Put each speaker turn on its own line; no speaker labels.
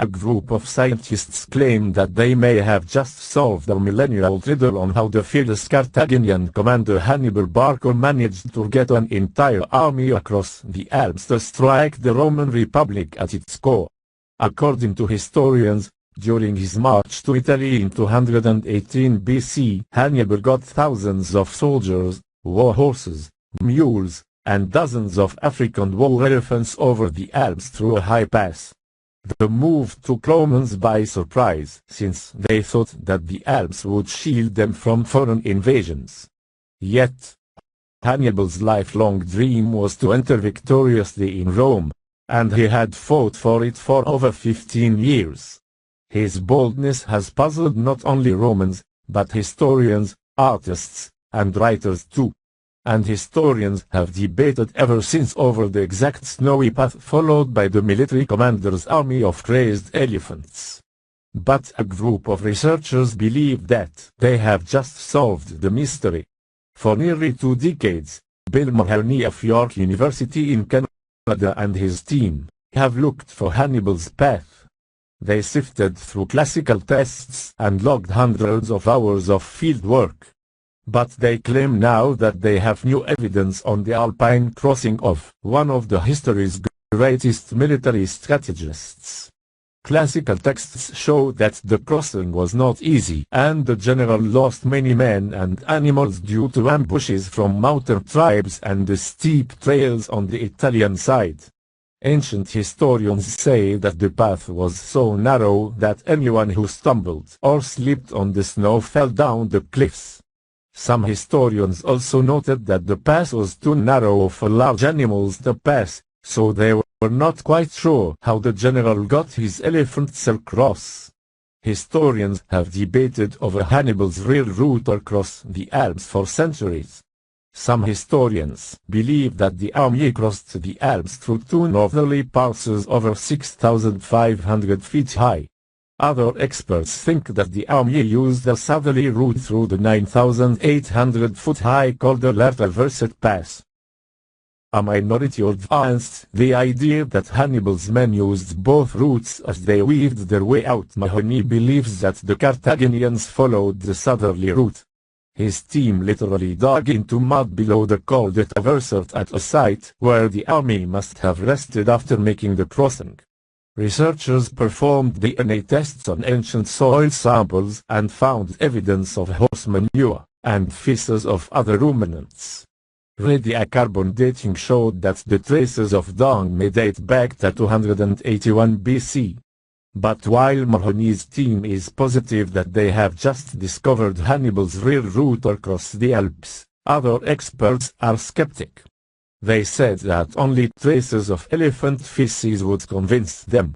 A group of scientists claim that they may have just solved a millennial riddle on how the fearless Carthaginian commander Hannibal Barca managed to get an entire army across the Alps to strike the Roman Republic at its core. According to historians, during his march to Italy in 218 BC, Hannibal got thousands of soldiers, war horses, mules, and dozens of African war elephants over the Alps through a high pass. The move took Romans by surprise, since they thought that the Alps would shield them from foreign invasions. Yet, Hannibal's lifelong dream was to enter victoriously in Rome, and he had fought for it for over 15 years. His boldness has puzzled not only Romans, but historians, artists, and writers too. And historians have debated ever since over the exact snowy path followed by the military commander's army of crazed elephants. But a group of researchers believe that they have just solved the mystery. For nearly 2 decades, Bill Mahoney of York University in Canada and his team have looked for Hannibal's path. They sifted through classical tests and logged hundreds of hours of field work. But they claim now that they have new evidence on the Alpine crossing of one of the history's greatest military strategists. Classical texts show that the crossing was not easy, and the general lost many men and animals due to ambushes from mountain tribes and the steep trails on the Italian side. Ancient historians say that the path was so narrow that anyone who stumbled or slipped on the snow fell down the cliffs. Some historians also noted that the pass was too narrow for large animals to pass, so they were not quite sure how the general got his elephants across. Historians have debated over Hannibal's real route across the Alps for centuries. Some historians believe that the army crossed the Alps through 2 northerly passes over 6,500 feet high. Other experts think that the army used a southerly route through the 9,800-foot-high Calder-Larta-Verset Pass. A minority advanced the idea that Hannibal's men used both routes as they weaved their way out. Mahoney believes that the Carthaginians followed the southerly route. His team literally dug into mud below the Calder-Larta-Verset at a site where the army must have rested after making the crossing. Researchers performed DNA tests on ancient soil samples and found evidence of horse manure and feces of other ruminants. Radiocarbon dating showed that the traces of dung may date back to 281 BC. But while Mahoney's team is positive that they have just discovered Hannibal's real route across the Alps, other experts are skeptic. They said that only traces of elephant feces would convince them.